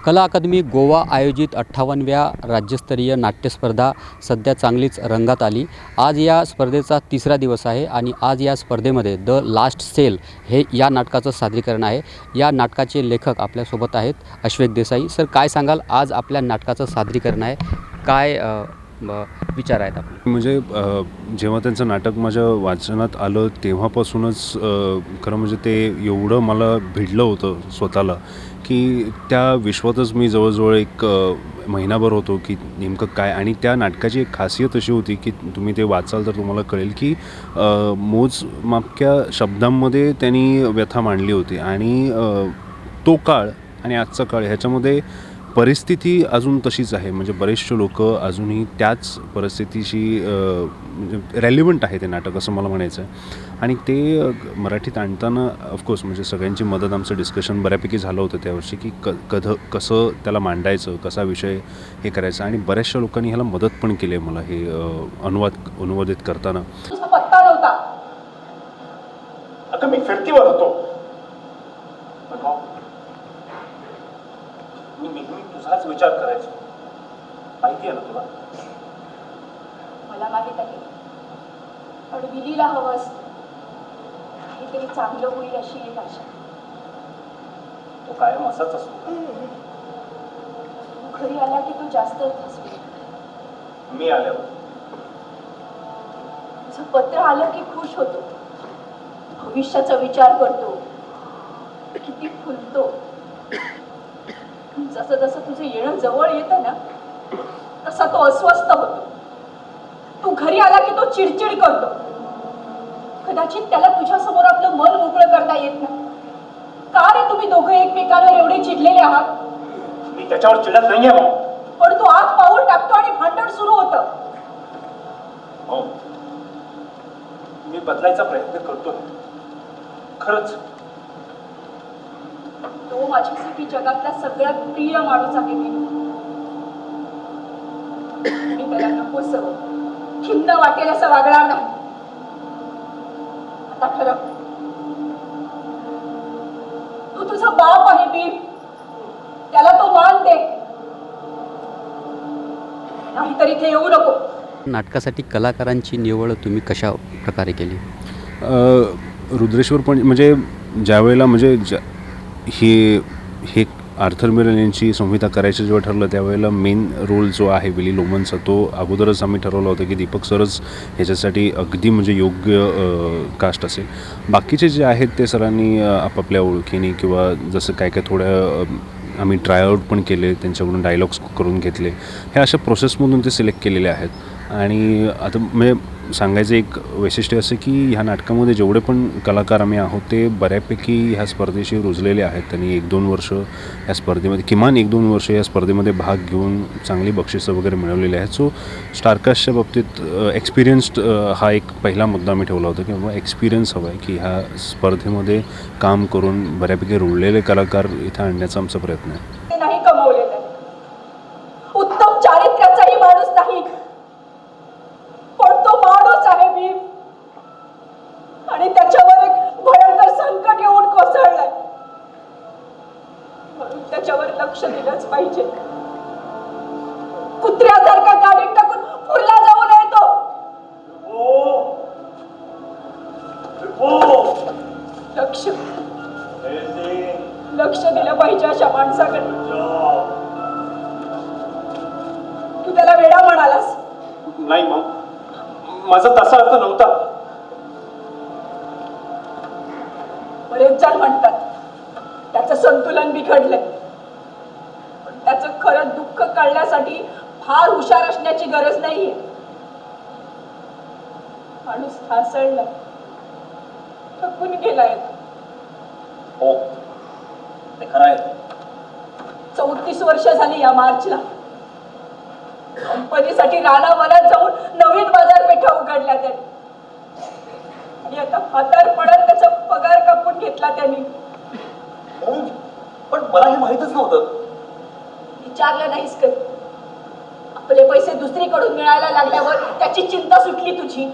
कला अकादमी गोवा आयोजित 58व्या राज्यस्तरीय नाट्यस्पर्धा सध्या चांगलीच रंगात आली। आज या स्पर्धेचा तिसरा दिवस आहे आणि आज या स्पर्धेमध्ये द लास्ट सेल हे या नाटकाचं सादरीकरण आहे। या नाटकाचे लेखक आपल्यासोबत आहेत अश्वेक देसाई। सर, काय सांगाल, आज आपल्या नाटकाचं सादरीकरण आहे, काय विचार आहेत आपले? म्हणजे जेव्हा त्यांचं नाटक माझ्या वाचनात आलं तेव्हापासूनच खरं म्हणजे ते एवढं मला भिडलं होतं स्वतःला की त्या विश्वातच मी जवळजवळ एक महिनाभर होतो की नेमकं काय। आणि त्या नाटकाची एक खासियत अशी होती की तुम्ही ते वाचाल तर तुम्हाला कळेल की मोजमापक्या शब्दांमध्ये त्यांनी व्यथा मांडली होती आणि तो काळ आणि आजचा काळ ह्याच्यामध्ये परिस्थिती अजून तशीच आहे। म्हणजे बरेचसे लोक अजूनही त्याच परिस्थितीशी म्हणजे रेलिव्हंट आहे ते नाटक, असं मला म्हणायचं आहे। आणि ते मराठीत आणताना ऑफकोर्स म्हणजे सगळ्यांची मदत, आमचं डिस्कशन बऱ्यापैकी झालं होतं त्यावर्षी की कसं त्याला मांडायचं, कसा विषय हे करायचा। आणि बऱ्याचशा लोकांनी ह्याला मदत पण केली आहे मला हे अनुवादित करताना। पत्ता नव्हता, अगं मी फिरतीवर होतो, मी नेहमी तुझाच विचार करायचो, माहिती आहे ना तुला? मला माहित आहे, पण विधीला हवं असतं, काहीतरी चांगलं होईल अशी एक आशा। तो कायम असाच असतो। तू घरी आला की तू जास्त हसवी। मी आल्यावर तुझं पत्र आलं की खुश होतो, भविष्याचा विचार करतो, किती फुलतो। जसं जसं तुझं येणं जवळ येतं ना तसा तो अस्वस्थ होतो। तू घरी आला की तो चिडचिड करतो। कदाचित त्याला तुझ्या समोर आपलं मन मोकळं करता येत नाही। का रे तुम्ही दोघं एकमेकांवर एवढे चिडलेले आहात? मी त्याच्यावर चिडत नाहीये भाऊ, पण तो आत पाऊल टाकतो आणि भांडण सुरू होतं। हो, मी बदलायचा प्रयत्न करतोय खरंच। तो माझ्यासाठी जगातला सगळ्यात प्रिय माणूस आहे। मी त्याला नकोसं, खिन्न वाटेल असं वागणार नाही। आता ठरव, तू तुझा बाप आहे बी, त्याला तो मान दे, नाहीतर इथे येऊ नको। नाटकासाठी कलाकारांची निवड तुम्ही कशा प्रकारे केली? रुद्रेश्वर पण म्हणजे ज्यावेळेला म्हणजे हे आर्थर मिरल यांची संहिता करायचं जेव्हा ठरलं त्यावेळेला मेन रोल जो आहे विली लोमनचा, तो अगोदरच आम्ही ठरवलं होतं की दीपक सरच ह्याच्यासाठी अगदी म्हणजे योग्य कास्ट असेल। बाकीचे जे आहेत ते सरांनी आपापल्या ओळखीने किंवा जसं काय काय थोड्या आम्ही ट्रायआउट पण केले, त्यांच्याकडून डायलॉग्स करून घेतले, ह्या अशा प्रोसेसमधून ते सिलेक्ट केलेले आहेत। आणि आता म्हणजे सांगायचं एक वैशिष्ट्य असं की ह्या नाटकामध्ये जेवढे पण कलाकार आम्ही आहोत ते बऱ्यापैकी ह्या स्पर्धेशी रुजलेले आहेत। त्यांनी 1-2 वर्ष ह्या स्पर्धेमध्ये, किमान 1-2 वर्ष या स्पर्धेमध्ये भाग घेऊन चांगली बक्षिसं वगैरे मिळवलेली आहेत। सो स्टारकास्टच्या बाबतीत एक्सपिरियन्स्ड हा एक पहिला मुद्दा मी ठेवला होता, किंवा एक्सपिरियन्स हवा आहे की ह्या स्पर्धेमध्ये काम करून बऱ्यापैकी रुळलेले कलाकार इथं आणण्याचा आमचा प्रयत्न आहे। नाही कमावलेलं, उत्तम चारित्र्याचाही माणूस नाही, पण तो माणूस आहे मी, आणि त्याच्यावर एक भयंकर संकट येऊन कोसळलंय, म्हणून त्याच्यावर लक्ष दिलंच पाहिजे। कुत्र्यासारखा गाडीत टाकून पुरला जाऊ नये तो। लक्ष दिलं पाहिजे अशा माणसाकडे। तू त्याला वेडा म्हणालास? नाही मग, माझा तसा अर्थ नव्हता। बरेच जण म्हणतात त्याचं संतुलन बिघडलंय, पण त्याचं खरं दुःख कळण्यासाठी फार हुशार असण्याची गरज नाहीये। माणूस ढासळलाय, थकून गेलाय। हो, ते खरं आहे। 34 वर्ष झाली या मार्चला। कंपनीसाठी रानावनात जाऊन नवीन बाजारपेठा उघडल्या त्यांनी, आणि आता म्हातारपणात त्याचा पगार कापून घेतला त्यांनी। पण मला हे माहितच नव्हतं। विचारलं नाहीस कधी? आपले पैसे दुसरीकडून मिळायला लागल्यावर त्याची चिंता सुटली तुझी?